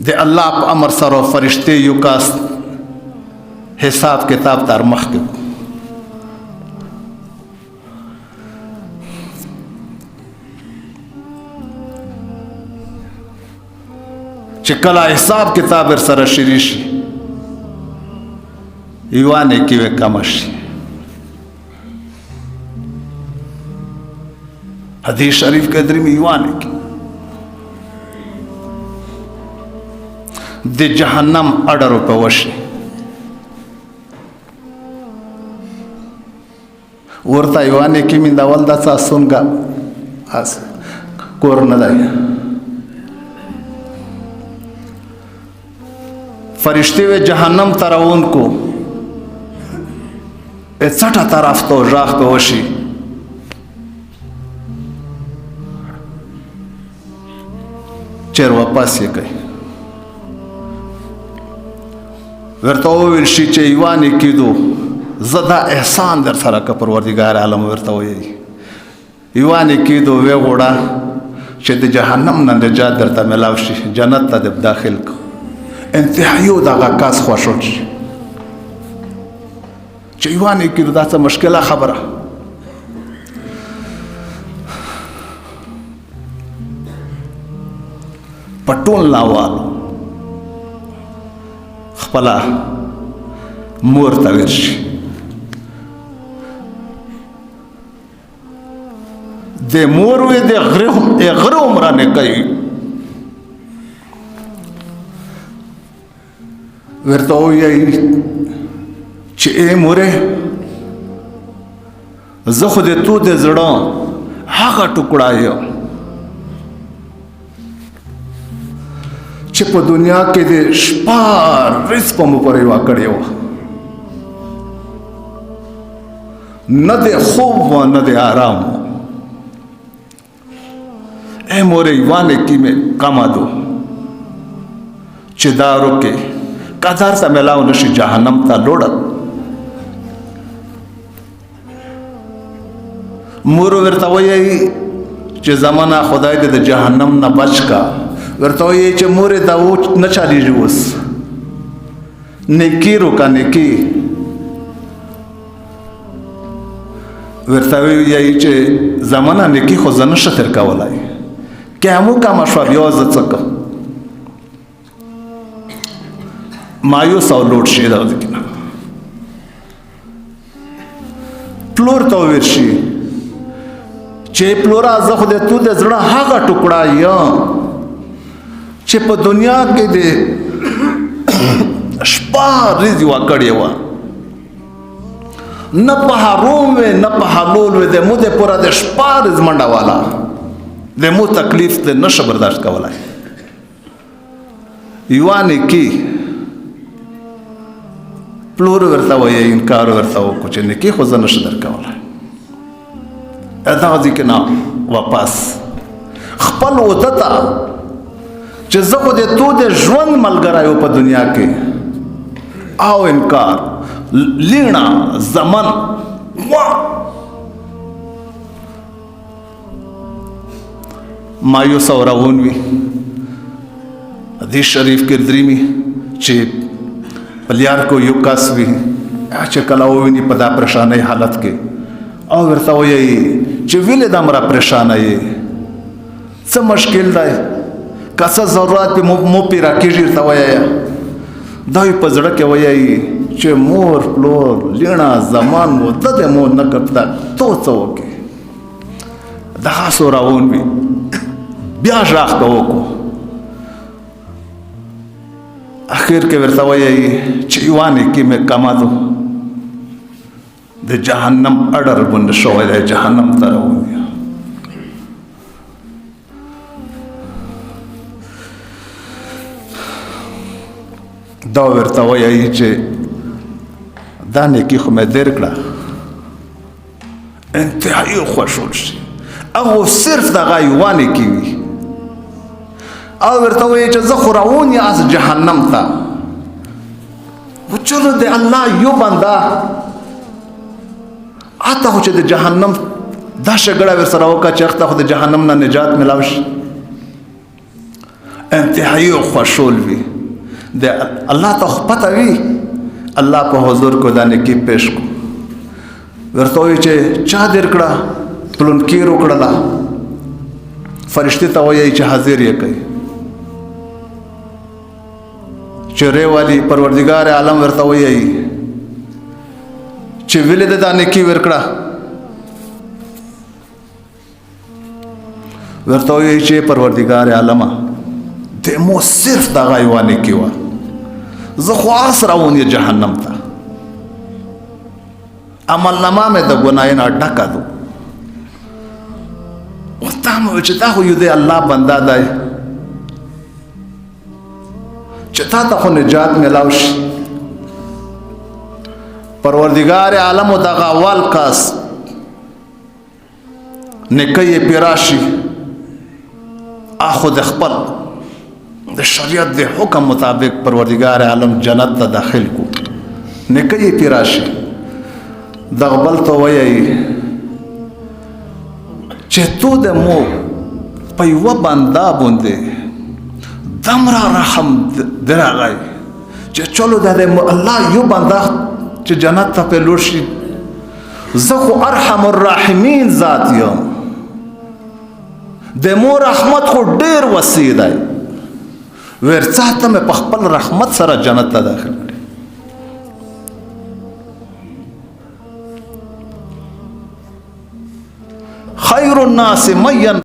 د الله په امر سره فرشتي یو کاس حساب کتاب تر مخ کې چې کله حساب کتاب سره شری شي یوانه کې وکم شي. حدیث شریف کې درې یوانه کې د جهنم اډرو په وشي ورته یوانه کې من دا ول د څاسونګه اس کور نه دی. فرشتے و جہنم تراون کو څټه طرف ته راخ په وشي چیر واپس یې کوي ورته وویل شي چې یوانې کېدو زه دا احسان در سره که پروردګار عالم ورته وایي یوانې کېدو وی غوړه چې د جهنم نه نجات درته میلاو شي جنت ته دې داخل کو انتهایو دغه کاس خوشول شي چې یوانې کېدو دا څه مشکله خبره پټول لاوال خپله مور ته ورشي د مور وې د غره عمرانه کوي ورته وایي چې ای موره زه خو د تو د زړه هغه ټوکړه یم چې په دنیا کې د شپاړس په مو پورې واکړی وه نه د خوب و نه د آرام ای مورې یوانې کې مې کمادو چې دارو کې قدر ته ملاو نشي جهنم ته لوړل مور ورته وایي چې زمانہ خدای دې د جهنم نه بچ کا ورته وایي چې مور دا و نه چالیږي اوس نیکی روکا نیکی ورته وایي چې زمانہ نیکی خو زه نشه تر کولی که همو کمه شوه بیا زه څه کوم مایوس او لوټ شي دا ځکه پلور ته ورشي چې پلورا زه خو د تو د زړه هغه ټوکړه یم چې په دنیا کې د شپاړس واکړی وه نه په حروم وې نه په حلول وې د مو د پوره د شپاړس منډه والا د مو تکلیف د نشه برداشت کولای یوانې کې پلور ورته وایي انکار ورته وکړو چې نیکي خو زه نشه درکولی دغه ځکه نه واپس خپل وده ته چې زه خو د تو د ژوند ملګری و په دنیا کې او انکار لیڼه زمن مایوس او روان وي حدیث شریف کې درېمي چې پلیار کو یو کس وي چې کله وویني په دا پریشانۍ حالت کې او ورته وایي چې ولې دا مرا پریشانه یې څه مشکل دی که څه ضرورت پې مو پې راکېږي ورته وایه دا یې په زړه کې وایي چې مور پلور لیڼه زمان وده د مور نه کړه تو څه وکړې دغسې روان وي بیا غږ به وکړو اخر کې ورته وایي چې یوانې کې مې کمادو د جهنم اډر بند شوی دی جهنم ته روان دی دا ورته وایي چې دا نیکي خو مې در کړه انتهایي خوشحال شي هغه صرف دغه یوانې کې وي او ورته وایي چې زه خو روان یم از جهنم ته خو چلو د الله یو بنده اته خو چې د جهنم دا شګړه ورسره وکړه چې هغه ته خو د جهنم نه نجات میلاو شي انتهایی خوشول وي د الله ته خو پته وي الله په حضور کو دا نیکي پیش کو ورته وایي چې چا در کړه پلونکي وکړله فرشتي ته وایي چې حاضر یې کوي چې ریوالی پروردگار عالم ورته وایي چې ویلې د دا نیکي ورکړه ورته وایي چې پروردگار عالمه د مو صرف دغه یوه نیکي وه زه خو آس روان جهنم ته عمل نامه مې د ګناه نه ډکه ده اوس تا مې ویل چې دا خو یو د الله بنده دی چې تا ته خو نجات میلاو شي پروردگار عالم و دغه اول کس نیکی یې پې راشي اخو د خپل د شریعت د حکم مطابق پروردگار عالم جنت ته داخل کو نیکی یې پې راشي دغه بل ته وایي چې تو د مو په یوه بنده باندې دمره رحم درغی چې چلو د الله یو بنده چې جنت ته په لور شي زه خو ارحم الراحمین ذات یم د مو رحمت خو ډیر وسیع دی ورڅه ته مې په خپل رحمت سره جنت ته داخل کړي خیر الناس من